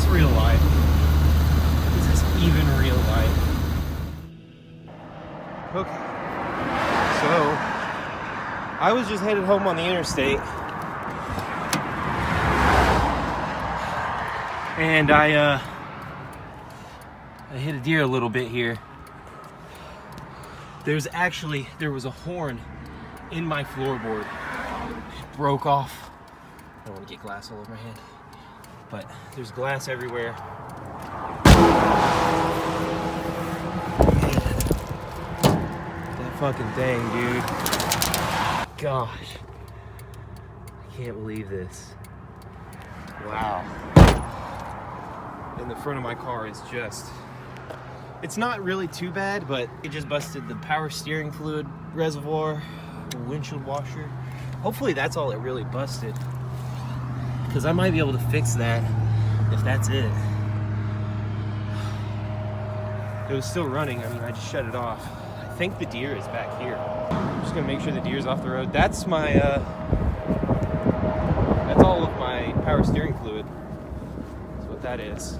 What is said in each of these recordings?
real life? Is this even real life? Okay. So, I was just headed home on the interstate. And I hit a deer a little bit here. There was a horn in my floorboard. It broke off. I don't want to get glass all over my hand. But there's glass everywhere. That fucking thing, dude. Gosh. I can't believe this. Wow. And the front of my car is just... It's not really too bad, but it just busted the power steering fluid reservoir, the windshield washer. Hopefully that's all it really busted, because I might be able to fix that if that's it. It was still running. I mean, I just shut it off. I think the deer is back here. I'm just gonna make sure the deer's off the road. That's my, that's all of my power steering fluid. That's what that is.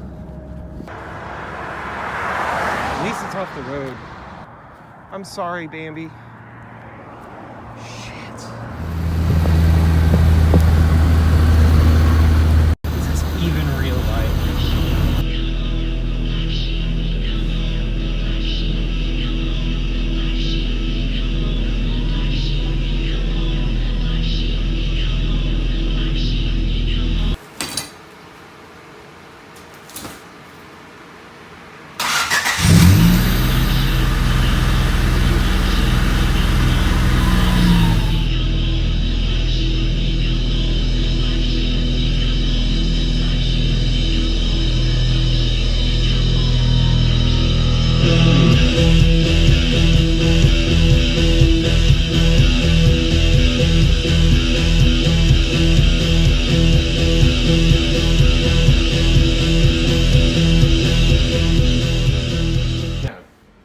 At least it's off the road. I'm sorry, Bambi. Shit. Is this even real life?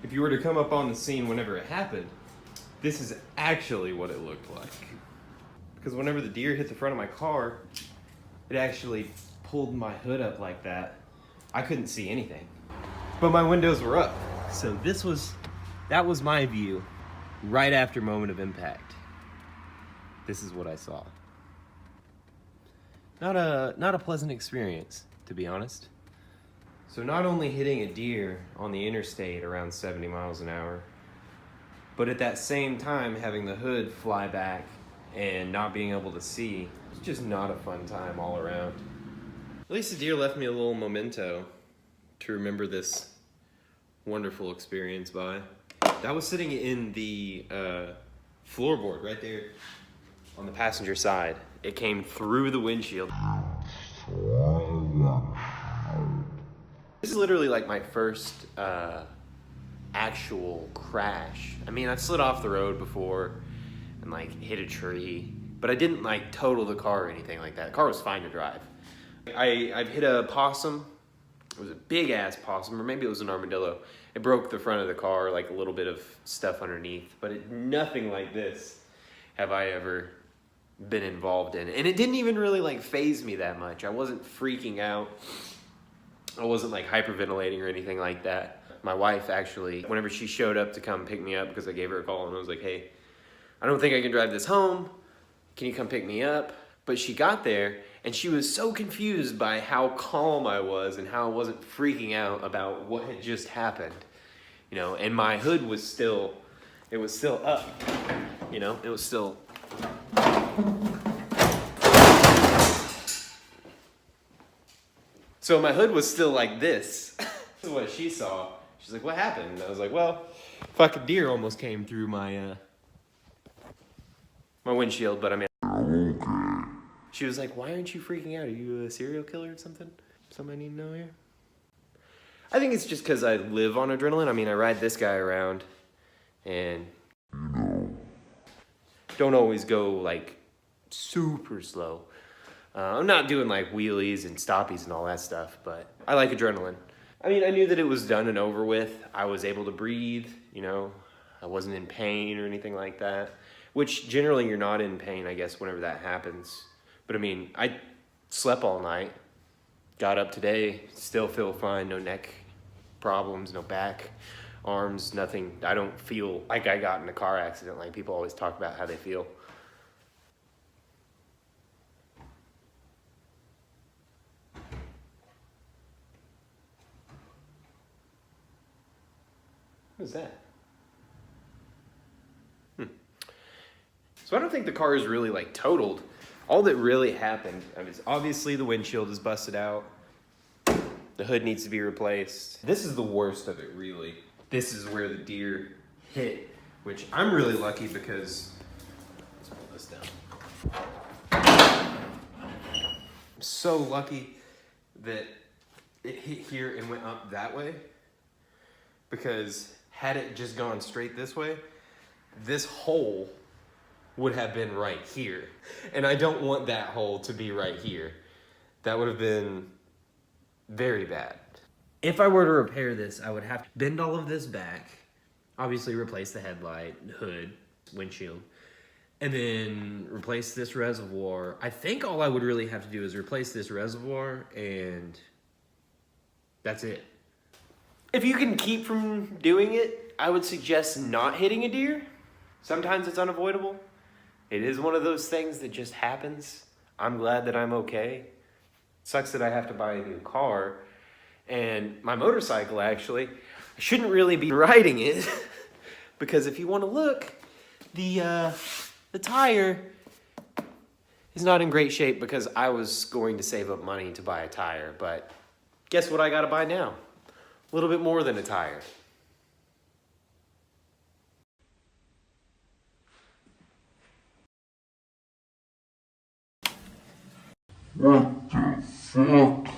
If you were to come up on the scene whenever it happened, this is actually what it looked like. Because whenever the deer hit the front of my car, it actually pulled my hood up like that. I couldn't see anything, but my windows were up. So that was my view right after moment of impact. This is what I saw. Not a pleasant experience, to be honest. So not only hitting a deer on the interstate around 70 miles an hour, but at that same time having the hood fly back and not being able to see, it's just not a fun time all around. At least the deer left me a little memento to remember this wonderful experience by. That was sitting in the floorboard right there on the passenger side. It came through the windshield. This is literally like my first actual crash. I mean, I've slid off the road before and like hit a tree, but I didn't like total the car or anything like that. The car was fine to drive. I've hit a possum. It was a big ass possum, or maybe it was an armadillo. It broke the front of the car, like a little bit of stuff underneath, but nothing like this have I ever been involved in. And it didn't even really like faze me that much. I wasn't freaking out. I wasn't like hyperventilating or anything like that. My wife actually, whenever she showed up to come pick me up, because I gave her a call and I was like, hey, I don't think I can drive this home. Can you come pick me up? But she got there and she was so confused by how calm I was and how I wasn't freaking out about what had just happened, you know, and my hood was still, it was still up, you know, it was still. So my hood was still like this. This is what she saw. She's like, what happened? And I was like, well, fucking deer almost came through my my windshield, but I mean, okay. She was like, why aren't you freaking out? Are you a serial killer or something? Something I need to know here? I think it's just because I live on adrenaline. I mean, I ride this guy around and, you know, don't always go like super slow. I'm not doing like wheelies and stoppies and all that stuff, but I like adrenaline. I mean, I knew that it was done and over with. I was able to breathe, you know, I wasn't in pain or anything like that, which generally you're not in pain, I guess, whenever that happens. But I mean, I slept all night, Got up today, still feel fine, no neck problems, no back, arms, nothing. I don't feel like I got in a car accident like people always talk about how they feel. What is that? So I don't think the car is really like totaled. All that really happened, I mean, obviously the windshield is busted out. The hood needs to be replaced. This is the worst of it, really. This is where the deer hit, which I'm really lucky because, let's pull this down. I'm so lucky that it hit here and went up that way, because had it just gone straight this way, this hole would have been right here. And I don't want that hole to be right here. That would have been very bad. If I were to repair this, I would have to bend all of this back, obviously replace the headlight, hood, windshield, and then replace this reservoir. I think all I would really have to do is replace this reservoir, and that's it. If you can keep from doing it, I would suggest not hitting a deer. Sometimes it's unavoidable. It is one of those things that just happens. I'm glad that I'm okay. Sucks that I have to buy a new car. And my motorcycle, actually, I shouldn't really be riding it because if you want to look, the tire is not in great shape because I was going to save up money to buy a tire. But guess what I got to buy now? A little bit more than a tire. What the fuck?